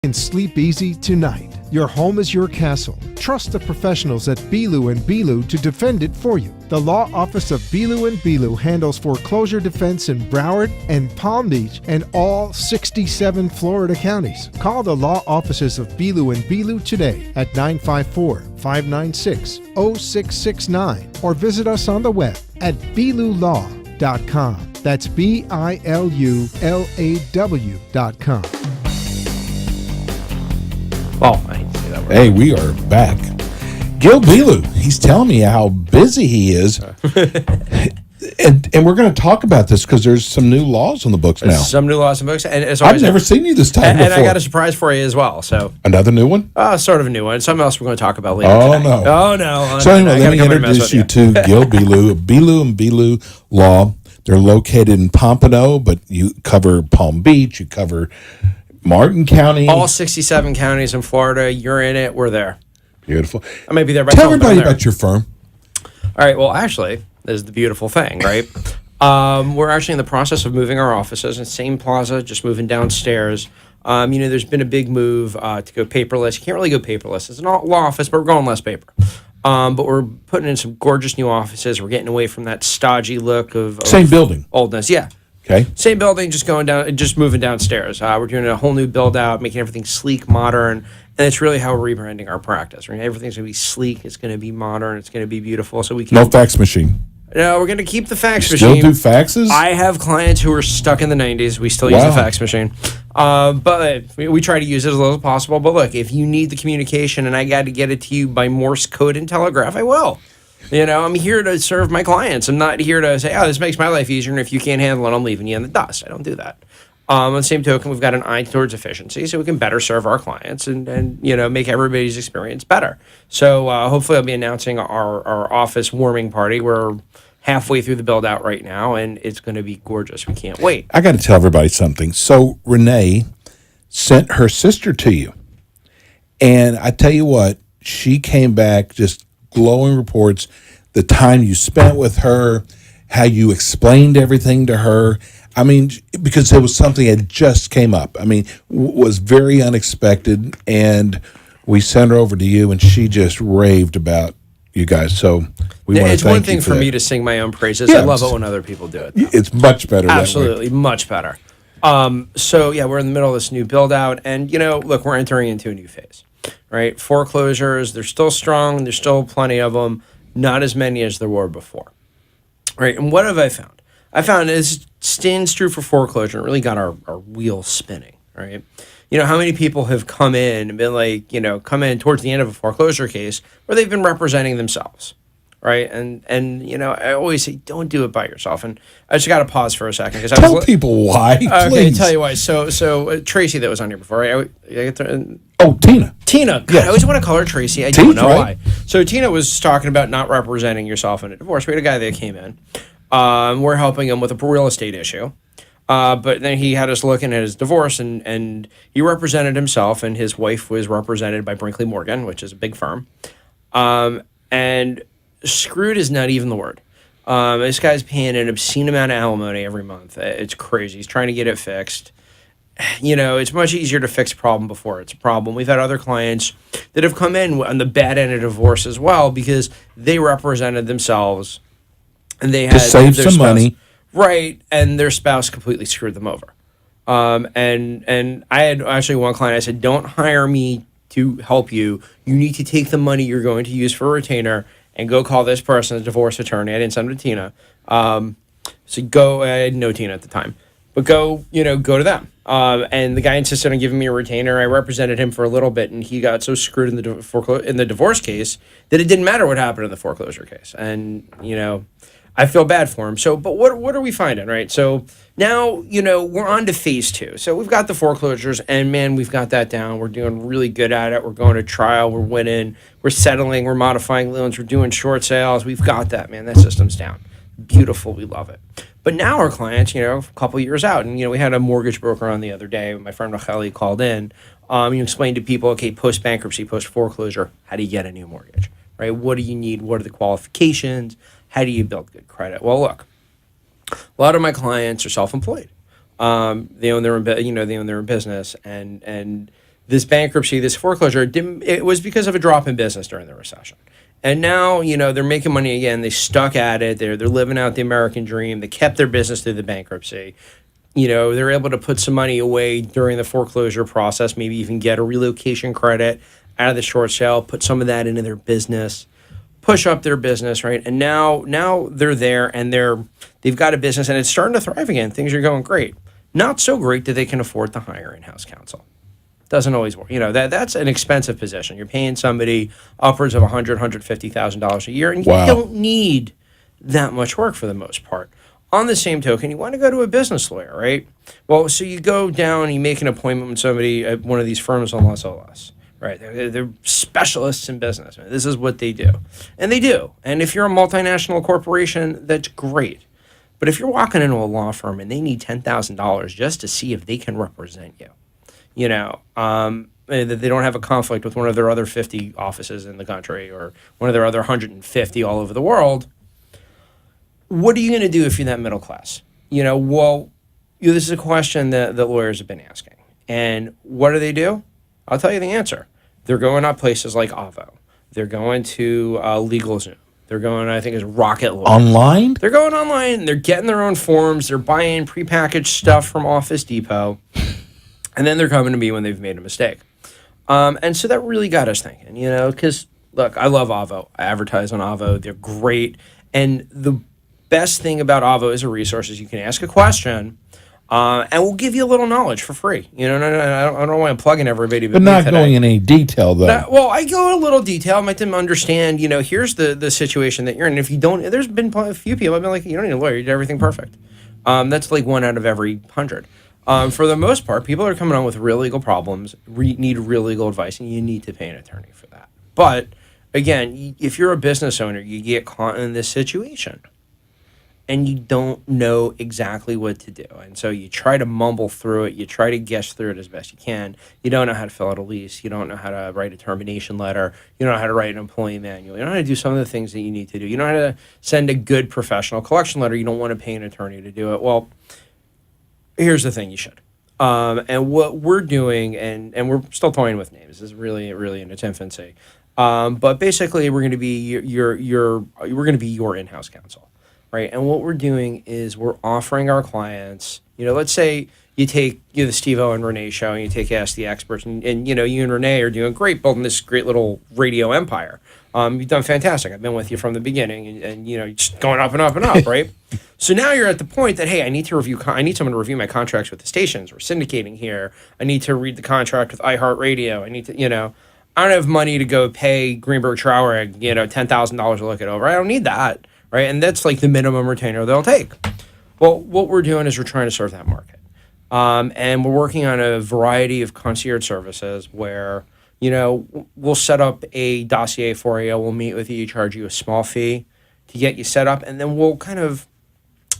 And sleep easy tonight. Your home is your castle. Trust the professionals at Bilu and Bilu to defend it for you. The law office of Bilu and Bilu handles foreclosure defense in Broward and Palm Beach and all 67 Florida counties. Call the law offices of Bilu and Bilu today at 954-596-0669 or visit us on the web at bilulaw.com. That's BILULAW.com. Oh, I hate to say that word. Hey, we are back. Gil Bilu, he's telling me how busy he is. and we're going to talk about this because there's some new laws on the books now. There's some new laws and books. And as I've never seen you this time before. And I got a surprise for you as well. So another new one? Sort of a new one. Something else we're going to talk about later Oh, today. no. Oh, no. So anyway, let me introduce you to Gil Bilu, Bilu and Bilu Law. They're located in Pompano, but you cover Palm Beach, you cover Martin County. All 67 counties in Florida. You're in it. We're there. Beautiful. I may be there by Tell phone, but everybody I'm there. about your firm. All right. Well, actually, this is the beautiful thing, right? We're actually in the process of moving our offices in the same plaza, just moving downstairs. There's been a big move to go paperless. You can't really go paperless. It's an law office, but we're going less paper. But we're putting in some gorgeous new offices. We're getting away from that stodgy look of Same building. Oldness. Yeah. Okay. Same building, just moving downstairs. We're doing a whole new build out, making everything sleek, modern, and it's really how we're rebranding our practice. Right? Everything's going to be sleek. It's going to be modern. It's going to be beautiful. So we can. No fax machine. No, we're going to keep the fax Still machine. do faxes? I have clients who are stuck in the 90s. We still use the fax machine. But we try to use it as little as possible. But look, if you need the communication and I got to get it to you by Morse code and telegraph, I will. I'm here to serve my clients. I'm not here to say, this makes my life easier, and if you can't handle it, I'm leaving you in the dust. I don't do that. On the same token, we've got an eye towards efficiency, so we can better serve our clients and make everybody's experience better. So hopefully I'll be announcing our office warming party. We're halfway through the build-out right now, and it's going to be gorgeous. We can't wait. I got to tell everybody something. So Renee sent her sister to you, and I tell you what, she came back just glowing reports, the time you spent with her, how you explained everything to her. I mean, because it was something that just came up. I mean, was very unexpected, and we sent her over to you, and she just raved about you guys. So we want to thank you. It's one thing for me to sing my own praises. I love it when other people do it, though. It's much better. Absolutely, much better. We're in the middle of this new build out, and look, we're entering into a new phase. Right, foreclosures, they're still strong. There's still plenty of them. Not as many as there were before. Right, and what have I found? I found it stands true for foreclosure. It really got our wheels spinning. Right, how many people have come in and been like, come in towards the end of a foreclosure case where they've been representing themselves. Right, and I always say, don't do it by yourself. And I just got to pause for a second because tell people why. Okay, tell you why. So Tracy, that was on here before, right? Tina. Tina. God, I always want to call her Tracy. I don't know why. So Tina was talking about not representing yourself in a divorce. We had a guy that came in. We're helping him with a real estate issue. But then he had us looking at his divorce, and he represented himself, and his wife was represented by Brinkley Morgan, which is a big firm. And screwed is not even the word. This guy's paying an obscene amount of alimony every month. It's crazy. He's trying to get it fixed. It's much easier to fix a problem before it's a problem. We've had other clients that have come in on the bad end of divorce as well because they represented themselves and they had to save some money. Right, and their spouse completely screwed them over. And I had actually one client, I said, don't hire me to help you. You need to take the money you're going to use for a retainer and go call this person, a divorce attorney. I didn't send him to Tina. So go, I didn't know Tina at the time. But go to them. And the guy insisted on giving me a retainer. I represented him for a little bit, and he got so screwed in the divorce case that it didn't matter what happened in the foreclosure case. And, I feel bad for him. So, but what are we finding, right? So now, we're on to phase 2. So we've got the foreclosures, and man, we've got that down. We're doing really good at it. We're going to trial. We're winning. We're settling. We're modifying loans. We're doing short sales. We've got that, man. That system's down. Beautiful. We love it. But now our clients, a couple years out, and, we had a mortgage broker on the other day. My friend Racheli called in. You explained to people, okay, post-bankruptcy, post-foreclosure, how do you get a new mortgage, right? What do you need? What are the qualifications? How do you build good credit? Well, look, a lot of my clients are self-employed. They own their own, they own their own business, and this bankruptcy, this foreclosure, it was because of a drop in business during the recession. And now, they're making money again. They stuck at it. They're living out the American dream. They kept their business through the bankruptcy. They're able to put some money away during the foreclosure process, maybe even get a relocation credit out of the short sale, put some of that into their business, push up their business, right? And now they're there and they've got a business and it's starting to thrive again. Things are going great. Not so great that they can afford to hire in-house counsel. Doesn't always work. That's an expensive position. You're paying somebody upwards of $150,000 a year, and you don't need that much work for the most part. On the same token, you want to go to a business lawyer, right? Well, so you go down and you make an appointment with somebody at one of these firms on Las Olas, right? They're specialists in business. This is what they do. And they do. And if you're a multinational corporation, that's great. But if you're walking into a law firm and they need $10,000 just to see if they can represent you, that they don't have a conflict with one of their other 50 offices in the country or one of their other 150 all over the world, what are you going to do if you're that middle class? This is a question that lawyers have been asking. And what do? I'll tell you the answer. They're going on places like Avo. They're going to LegalZoom. They're going, I think, as Rocket Lawyer. Online? They're going online. They're getting their own forms. They're buying prepackaged stuff from Office Depot. And then they're coming to me when they've made a mistake. And so that really got us thinking, because, look, I love Avo. I advertise on Avo. They're great. And the best thing about Avo as a resource is you can ask a question, and we'll give you a little knowledge for free. I don't want to plug in everybody. But not going in any detail, though. I go in a little detail. I make them understand, here's the situation that you're in. If you don't, there's been a few people I've been like, you don't need a lawyer. You did everything perfect. That's like 1 out of every 100. For the most part, people are coming on with real legal problems, need real legal advice, and you need to pay an attorney for that. But, again, if you're a business owner, you get caught in this situation, and you don't know exactly what to do. And so you try to mumble through it. You try to guess through it as best you can. You don't know how to fill out a lease. You don't know how to write a termination letter. You don't know how to write an employee manual. You don't know how to do some of the things that you need to do. You don't know how to send a good professional collection letter. You don't want to pay an attorney to do it. Well, here's the thing, you should. And what we're doing, and we're still toying with names. This is really, really in its infancy. But basically, we're going to be we're going to be your in-house counsel. Right, and what we're doing is we're offering our clients, let's say you take the Steve-O and Renee show and you take Ask the Experts, and you and Renee are doing great, building this great little radio empire. You've done fantastic. I've been with you from the beginning, and just going up and up and up, right? So now you're at the point that, hey, I need someone to review my contracts with the stations. We're syndicating here. I need to read the contract with iHeartRadio. I need to, I don't have money to go pay Greenberg Traurig, $10,000 to look it over. I don't need that. Right, and that's like the minimum retainer they'll take. Well, what we're doing is we're trying to serve that market. And we're working on a variety of concierge services where, we'll set up a dossier for you. We'll meet with you, charge you a small fee to get you set up, and then we'll kind of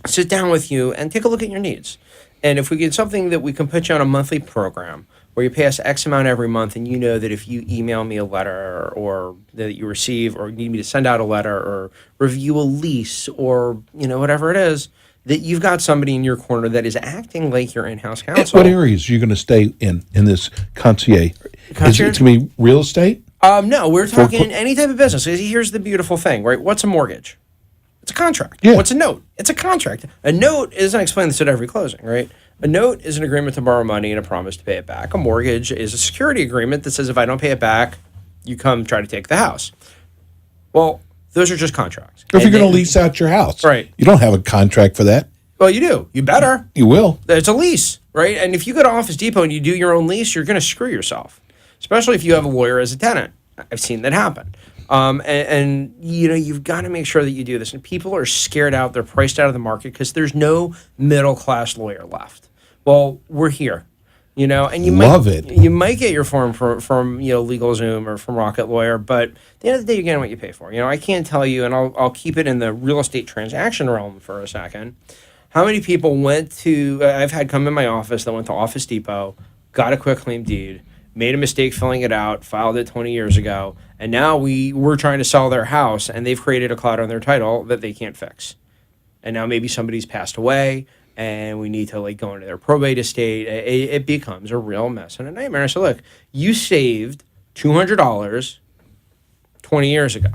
sit down with you and take a look at your needs. And if we get something that we can put you on a monthly program where you pay us X amount every month, and you know that if you email me a letter or that you receive or need me to send out a letter or review a lease or, whatever it is, that you've got somebody in your corner that is acting like your in-house counsel. What areas are you going to stay in this concierge? Is it going to be real estate? No, we're talking any type of business. Here's the beautiful thing, right? What's a mortgage? It's a contract. Yeah. What's a note? It's a contract. A note isn't explained this at every closing, right? A note is an agreement to borrow money and a promise to pay it back. A mortgage is a security agreement that says if I don't pay it back, you come try to take the house. Well, those are just contracts. Or if you're going to lease out your house. Right. You don't have a contract for that. Well, you do. You better. You will. It's a lease, right? And if you go to Office Depot and you do your own lease, you're going to screw yourself, especially if you have a lawyer as a tenant. I've seen that happen. And you've got to make sure that you do this. And people are scared out. They're priced out of the market because there's no middle-class lawyer left. Well, we're here, and you might get your form from LegalZoom or from Rocket Lawyer, but at the end of the day, you're getting what you pay for. I can't tell you, and I'll keep it in the real estate transaction realm for a second. How many people I've had come in my office that went to Office Depot, got a quitclaim deed, made a mistake filling it out, filed it 20 years ago, and now we're trying to sell their house, and they've created a cloud on their title that they can't fix. And now maybe somebody's passed away, and we need to like go into their probate estate, it becomes a real mess and a nightmare. I said, look, you saved $200 20 years ago.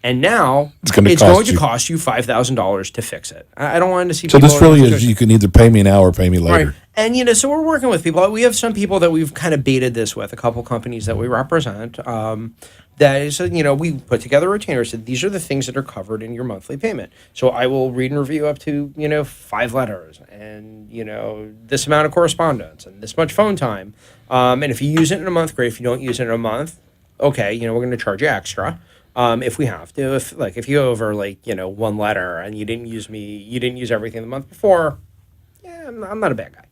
And now it's going to cost you $5,000 to fix it. I don't want to see. So this really is, you can either pay me now or pay me later. Right. And, you know, so we're working with people. We have some people that we've kind of baited this with, a couple companies that we represent. That is, you know, we put together a retainer, said these are the things that are covered in your monthly payment. So I will read and review up to, you know, 5 letters and, you know, this amount of correspondence and this much phone time. And if you use it in a month, great. If you don't use it in a month, okay, you know, we're going to charge you extra. If we have to, if you go over like, you know, 1 letter and you didn't use everything the month before, yeah, I'm not a bad guy,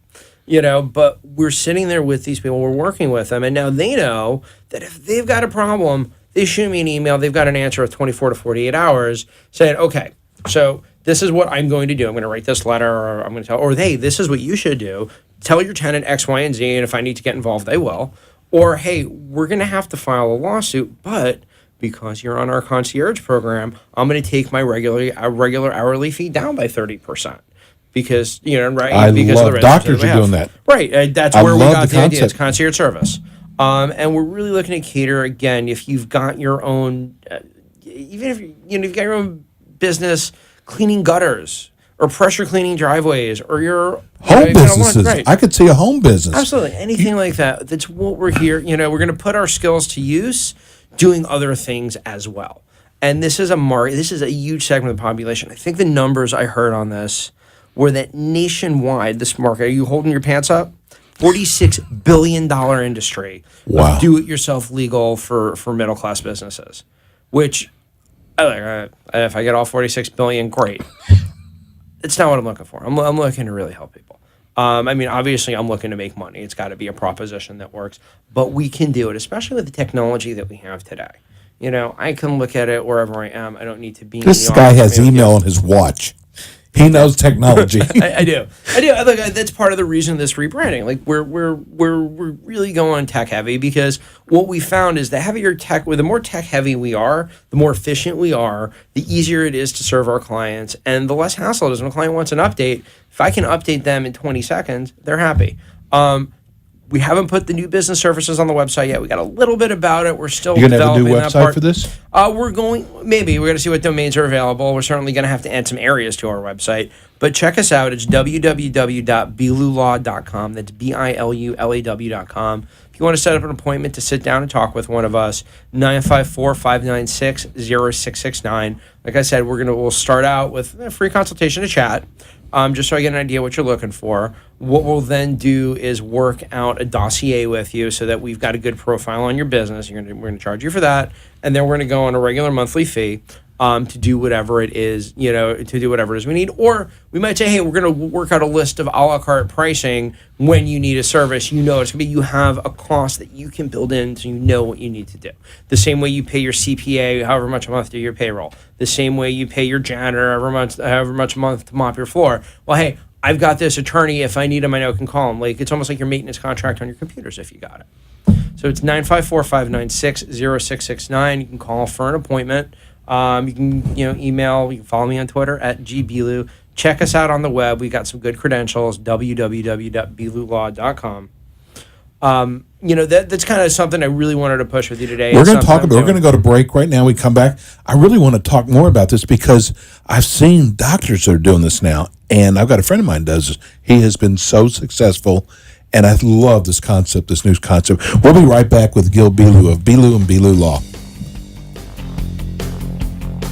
you know, but we're sitting there with these people, we're working with them, and now they know that if they've got a problem, they shoot me an email, they've got an answer of 24 to 48 hours saying, okay, so this is what I'm going to do. I'm going to write this letter, or I'm going to tell, or hey, this is what you should do. Tell your tenant X, Y, and Z, and if I need to get involved, I will. Or, hey, we're going to have to file a lawsuit, but because you're on our concierge program, I'm going to take my regular hourly fee down by 30%. Because, you know, right? I because love of the doctors are doing that. Right. That's where we got the idea. It's concierge service. And we're really looking to cater, again, if you've got your own, even if you've got your own business cleaning gutters or pressure cleaning driveways or your home businesses. Right. I could see a home business. Absolutely. Anything like that. That's what we're here. You know, we're going to put our skills to use doing other things as well. And this is a huge segment of the population. I think the numbers I heard on this were that nationwide, this market, are you holding your pants up? $46 billion industry of do-it-yourself legal for middle-class businesses, which, if I get all $46 billion, great. It's not what I'm looking for. I'm looking to really help people. I mean, obviously, I'm looking to make money. It's got to be a proposition that works. But we can do it, especially with the technology that we have today. You know, I can look at it wherever I am. I don't need to be in the office. This guy has email on his watch. He knows technology. I do. Look, that's part of the reason of this rebranding. Like we're really going tech heavy because what we found is the more tech heavy we are, the more efficient we are, the easier it is to serve our clients, and the less hassle it is when a client wants an update. If I can update them in 20 seconds, they're happy. We haven't put the new business services on the website yet. We got a little bit about it. We're still developing that part. You're going to have a new website for this? We're going to see what domains are available. We're certainly going to have to add some areas to our website. But check us out. It's www.bilulaw.com. That's BILULAW.com. If you want to set up an appointment to sit down and talk with one of us, 954-596-0669. Like I said, we'll start out with a free consultation to chat. Just so I get an idea what you're looking for. What we'll then do is work out a dossier with you so that we've got a good profile on your business. We're going to charge you for that, and then we're going to go on a regular monthly fee to do whatever it is, we need. Or we might say, hey, we're going to work out a list of a la carte pricing when you need a service. You know it's going to be, you have a cost that you can build in so you know what you need to do. The same way you pay your CPA however much a month to do your payroll. The same way you pay your janitor however much a month to mop your floor. Well, hey, I've got this attorney. If I need him, I know I can call him. Like, it's almost like your maintenance contract on your computers if you got it. So it's 954-596-0669. You can call for an appointment. You can email. You can follow me on Twitter at gbilu. Check us out on the web. We got some good credentials. www.bilulaw.com. That's kind of something I really wanted to push with you today. We're going to talk about. We're going to go to break right now. We come back. I really want to talk more about this because I've seen doctors that are doing this now, and I've got a friend of mine does this. He has been so successful, and I love this concept, this new concept. We'll be right back with Gil Bilu of Bilu and Bilu Law.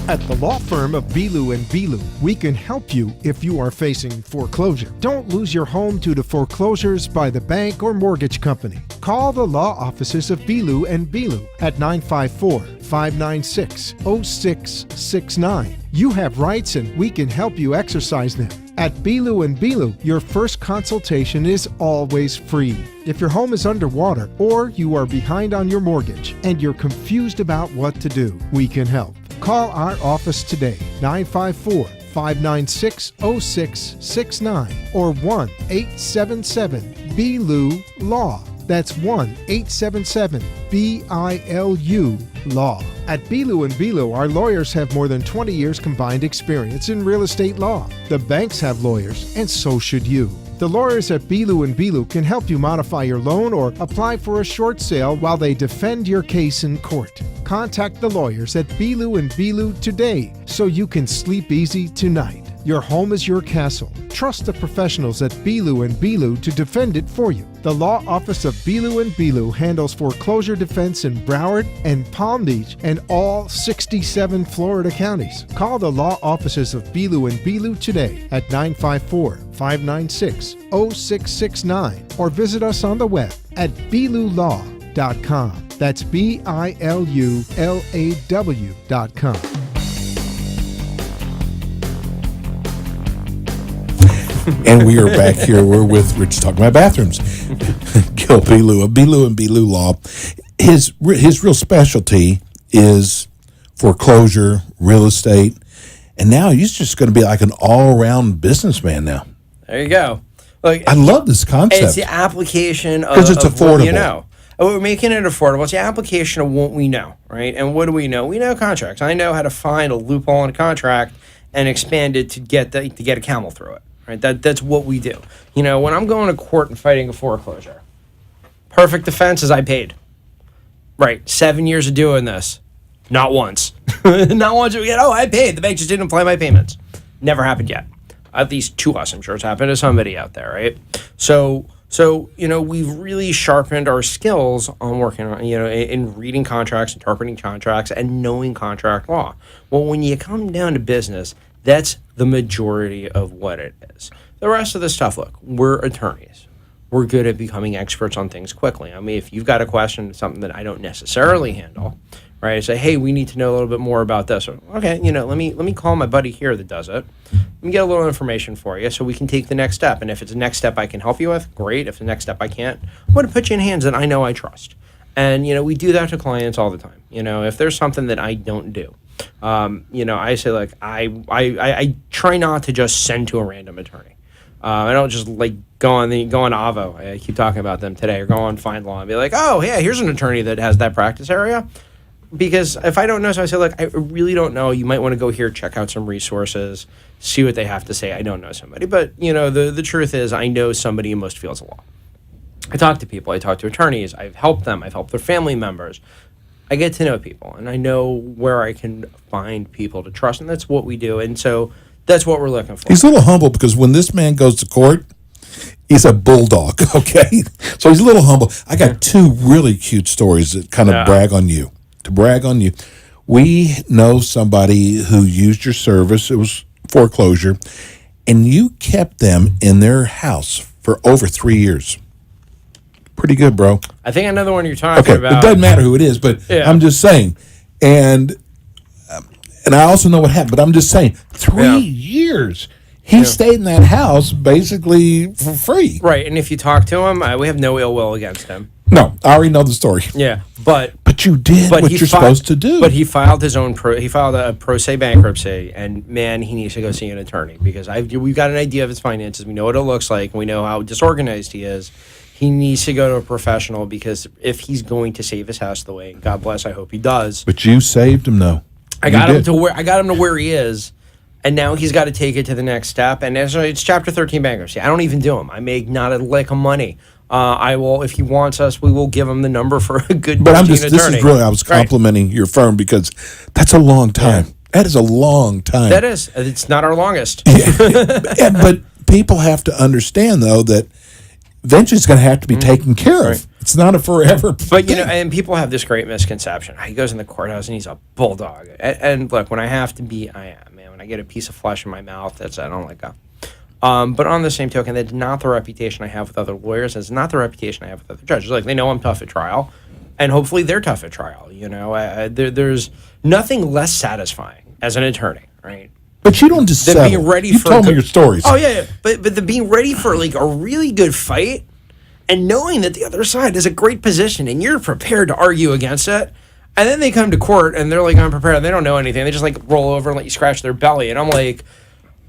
At the law firm of Bilu and Bilu, we can help you if you are facing foreclosure. Don't lose your home to the foreclosures by the bank or mortgage company. Call the law offices of Bilu and Bilu at 954-596-0669. You have rights and we can help you exercise them. At Bilu and Bilu, your first consultation is always free. If your home is underwater or you are behind on your mortgage and you're confused about what to do, we can help. Call our office today, 954-596-0669 or 1-877-BILU-LAW. That's 1-877-BILU-LAW. At Bilu and Bilu, our lawyers have more than 20 years combined experience in real estate law. The banks have lawyers, and so should you. The lawyers at Bilu and Bilu can help you modify your loan or apply for a short sale while they defend your case in court. Contact the lawyers at Bilu and Bilu today so you can sleep easy tonight. Your home is your castle. Trust the professionals at Bilu and Bilu to defend it for you. The law office of Bilu and Bilu handles foreclosure defense in Broward and Palm Beach and all 67 Florida counties. Call the law offices of Bilu and Bilu today at 954-596-0669 or visit us on the web at bilulaw.com. That's BILULAW.com. And we are back here. We're with Rich talking about bathrooms. Gil Bilu of Bilu and Bilu Law. His real specialty is foreclosure, real estate, and now he's just going to be like an all-around businessman now. There you go. Look, I love this concept. It's the application of, because it's of affordable. What you know. We're making it affordable. It's the application of what we know, right? And what do we know? We know contracts. I know how to find a loophole in a contract and expand it to get a camel through it. Right? That's what we do. You know, when I'm going to court and fighting a foreclosure, perfect defense is I paid. Right, 7 years of doing this, not once. Not once we get, I paid. The bank just didn't apply my payments. Never happened yet. At least to us, I'm sure it's happened to somebody out there, right? So you know, we've really sharpened our skills on working on, you know, in reading contracts, interpreting contracts, and knowing contract law. Well, when you come down to business, that's the majority of what it is. The rest of the stuff, look, we're attorneys. We're good at becoming experts on things quickly. I mean, if you've got a question, something that I don't necessarily handle, right? I say, hey, we need to know a little bit more about this. Or, okay, you know, let me call my buddy here that does it. Let me get a little information for you so we can take the next step. And if it's a next step I can help you with, great. If the next step I can't, I'm going to put you in hands that I know I trust. And, you know, we do that to clients all the time. You know, if there's something that I don't do, you know, I say, like, I try not to just send to a random attorney. I don't just like go on Avo. I keep talking about them today, or go on Find Law and be like, oh yeah, here's an attorney that has that practice area. Because if I don't know, so I say, look, I really don't know. You might want to go here, check out some resources, see what they have to say. I don't know somebody, but you know, the truth is, I know somebody in most fields of law. I talk to people. I talk to attorneys. I've helped them. I've helped their family members. I get to know people, and I know where I can find people to trust, and that's what we do. And so that's what we're looking for. He's a little humble because when this man goes to court, he's a bulldog, okay? So he's a little humble. I got two really cute stories that kind of brag on you. To brag on you. We know somebody who used your service. It was foreclosure, and you kept them in their house for over 3 years. Pretty good, bro. I think another one you're talking about. It doesn't matter who it is, but I'm just saying. And I also know what happened, but I'm just saying, 3 years. He stayed in that house basically for free. Right, and if you talk to him, we have no ill will against him. No, I already know the story. Yeah, but you did what you're supposed to do. But he filed his own he filed a pro se bankruptcy, and man, he needs to go see an attorney because we've got an idea of his finances. We know what it looks like. And we know how disorganized he is. He needs to go to a professional because if he's going to save his house the way, God bless, I hope he does. But you saved him, though. I got him to where he is, and now he's got to take it to the next step. And it's Chapter 13 bankruptcy. I don't even do him. I make not a lick of money. I will, if he wants us, we will give him the number for a good. But this is really, I was complimenting your firm because that's a long time. Yeah. That is a long time. That is. It's not our longest. But people have to understand though that eventually it's going to have to be taken care of. Right. It's not a forever But, you know, and people have this great misconception. He goes in the courthouse and he's a bulldog. And look, when I have to be, I am, man. When I get a piece of flesh in my mouth, I don't let go. But on the same token, that's not the reputation I have with other lawyers. It's not the reputation I have with other judges. Like, they know I'm tough at trial, and hopefully they're tough at trial. You know, there's nothing less satisfying as an attorney, right? But you don't just being ready you for told me your stories. Oh yeah. But the being ready for like a really good fight, and knowing that the other side is a great position, and you're prepared to argue against it. And then they come to court and they're like unprepared. They don't know anything. They just like roll over and let you scratch their belly. And I'm like,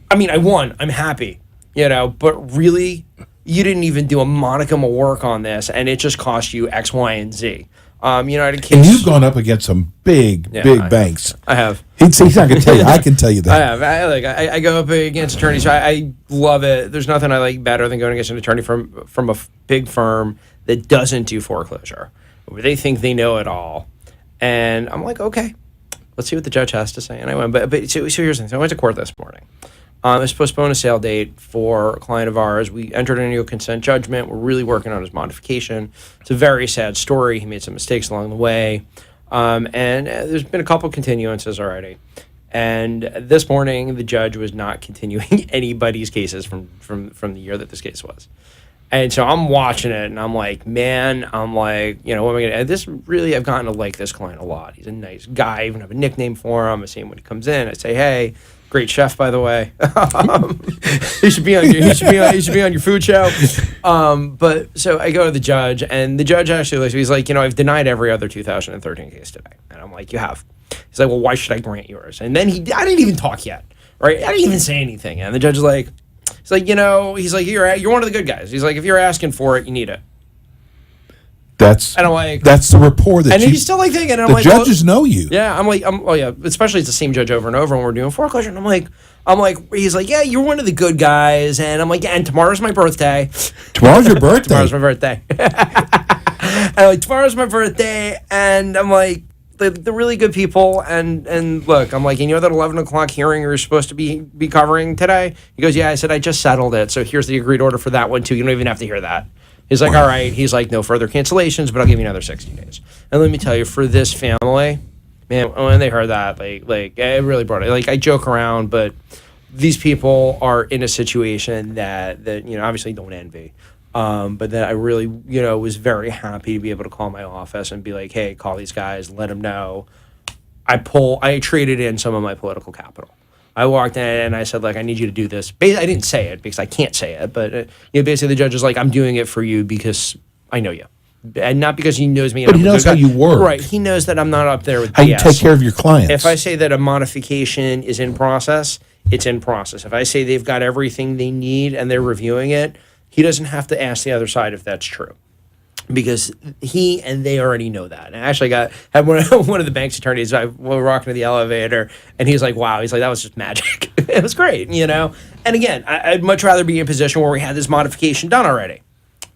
I mean, I won. I'm happy, you know, but really, you didn't even do a modicum of work on this, and it just cost you X, Y, and Z. You know, I had a case. And you've gone up against some big banks. I have. He's not going to tell you. I can tell you that. I have. I go up against attorneys. I love it. There's nothing I like better than going against an attorney from a big firm that doesn't do foreclosure, where they think they know it all. And I'm like, okay, let's see what the judge has to say. And I went. But so here's the thing. So I went to court this morning. I was supposed to postpone a sale date for a client of ours. We entered into a consent judgment. We're really working on his modification. It's a very sad story. He made some mistakes along the way. And there's been a couple continuances already. And this morning, the judge was not continuing anybody's cases from the year that this case was. And so I'm watching it, and I'm like, man, what am I going to... I've gotten to like this client a lot. He's a nice guy. I even have a nickname for him. I see him when he comes in. I say, hey... Great chef, by the way. He should be on your food show. But so I go to the judge, and the judge actually looks. He's like, I've denied every other 2013 case today, and I'm like, you have. He's like, well, why should I grant yours? And then I didn't even talk yet, right? I didn't even say anything, and the judge is like, he's like, you're one of the good guys. He's like, if you're asking for it, you need it. And I'm like, that's the rapport that he's still like thinking. And the judges know you. Yeah, especially it's the same judge over and over when we're doing foreclosure. And I'm like, he's like, yeah, you're one of the good guys. And I'm like, yeah, and tomorrow's my birthday. Tomorrow's your birthday. Tomorrow's my birthday. And I'm like, tomorrow's my birthday, and I'm like, the really good people. And look, I'm like, and that 11 o'clock hearing you're supposed to be covering today? He goes, yeah. I said, I just settled it. So here's the agreed order for that one too. You don't even have to hear that. He's like, all right. He's like, no further cancellations, but I'll give you another 60 days. And let me tell you, for this family, man, when they heard that, like it really brought it. Like, I joke around, but these people are in a situation that obviously don't envy. But that I really, was very happy to be able to call my office and be like, hey, call these guys, let them know. I traded in some of my political capital. I walked in and I said, like, I need you to do this. I didn't say it because I can't say it, but basically the judge is like, I'm doing it for you because I know you, and not because he knows me. But he knows how you work, right? He knows that I'm not up there with how BS. You take care of your clients. If I say that a modification is in process, it's in process. If I say they've got everything they need and they're reviewing it, he doesn't have to ask the other side if that's true, because he and they already know that. And I actually had one of the bank's attorneys. We were walking to the elevator, and he's like, "Wow!" He's like, "That was just magic." It was great, And again, I'd much rather be in a position where we had this modification done already.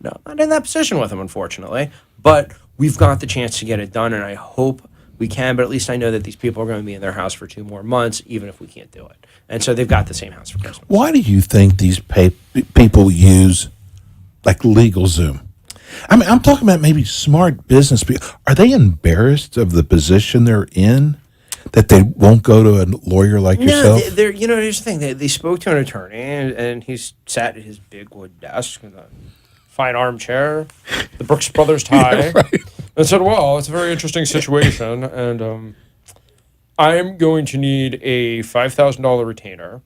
No, I'm not in that position with him, unfortunately. But we've got the chance to get it done, and I hope we can. But at least I know that these people are going to be in their house for 2 more months, even if we can't do it. And so they've got the same house for Christmas. Why do you think these people use like LegalZoom? I mean, I'm talking about maybe smart business people. Are they embarrassed of the position they're in that they won't go to a lawyer like yourself? No, here's the thing. They spoke to an attorney, and he's sat at his big wood desk with a fine armchair, the Brooks Brothers tie, right. And said, well, it's a very interesting situation, and I'm going to need a $5,000 retainer.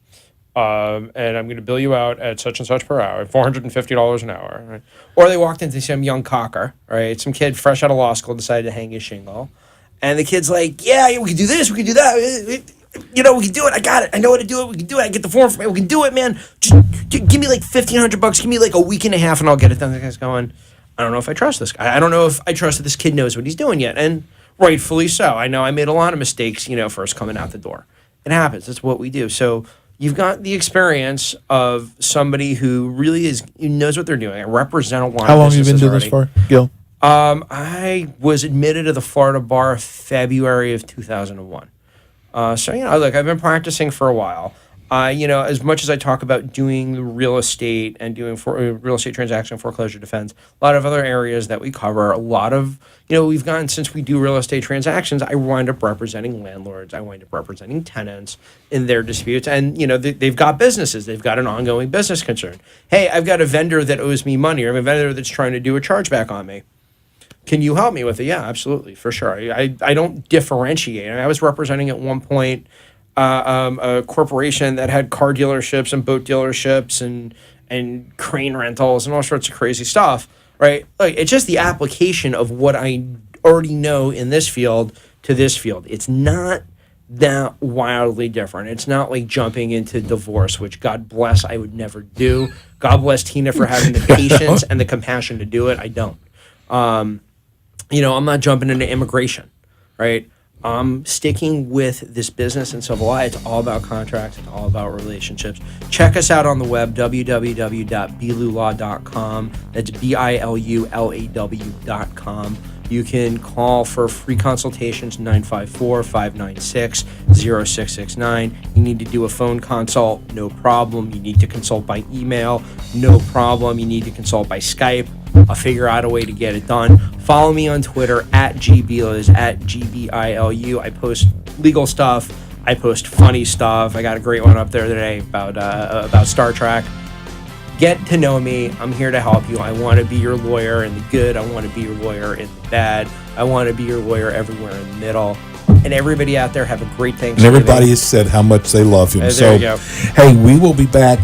And I'm going to bill you out at such and such per hour, $450 an hour. Right? Or they walked into some young cocker, right? Some kid fresh out of law school decided to hang his shingle. And the kid's like, yeah, we can do this, we can do that. We can do it. I got it. I know how to do it. We can do it. I get the form from it. We can do it, man. Just give me like $1,500. Give me like a week and a half and I'll get it done. The guy's going, I don't know if I trust this guy. I don't know if I trust that this kid knows what he's doing yet. And rightfully so. I know I made a lot of mistakes, first coming out the door. It happens. That's what we do. So you've got the experience of somebody who really knows what they're doing. I represent a lot of businesses. How long have you been doing this for, Gil? I was admitted to the Florida bar February of 2001. Look, I've been practicing for a while. As much as I talk about doing real estate and doing real estate transaction foreclosure defense, a lot of other areas that we cover, a lot of, we've gotten, since we do real estate transactions, I wind up representing landlords. I wind up representing tenants in their disputes. And, they've got businesses. They've got an ongoing business concern. Hey, I've got a vendor that owes me money, or I have a vendor that's trying to do a chargeback on me. Can you help me with it? Yeah, absolutely, for sure. I don't differentiate. I was representing at one point a corporation that had car dealerships and boat dealerships and crane rentals and all sorts of crazy stuff, right? Like, it's just the application of what I already know in this field to this field. It's not that wildly different. It's not like jumping into divorce, which God bless I would never do. God bless Tina for having the patience and the compassion to do it. I don't. I'm not jumping into immigration, right? I'm sticking with this business and civil law. It's all about contracts. It's all about relationships. Check us out on the web, www.bilulaw.com. That's BILULAW.com. You can call for free consultations, 954-596-0669. You need to do a phone consult, no problem. You need to consult by email, no problem. You need to consult by Skype. I'll figure out a way to get it done. Follow me on Twitter at GBilu, at GBILU. I post legal stuff. I post funny stuff. I got a great one up there today about Star Trek. Get to know me. I'm here to help you. I want to be your lawyer in the good. I want to be your lawyer in the bad. I want to be your lawyer everywhere in the middle. And everybody out there, have a great Thanksgiving. And everybody has said how much they love him. There you go. Hey, we will be back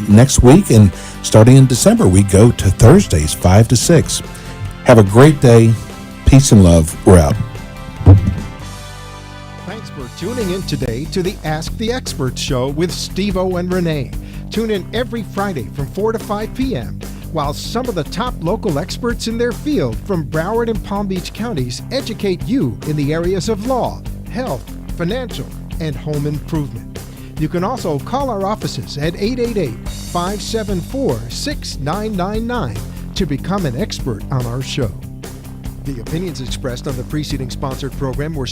next week, and starting in December, we go to Thursdays, 5 to 6. Have a great day. Peace and love. We're out. Thanks for tuning in today to the Ask the Experts show with Steve-O and Renee. Tune in every Friday from 4 to 5 p.m. while some of the top local experts in their field from Broward and Palm Beach counties educate you in the areas of law, health, financial, and home improvement. You can also call our offices at 888-574-6999 to become an expert on our show. The opinions expressed on the preceding sponsored program were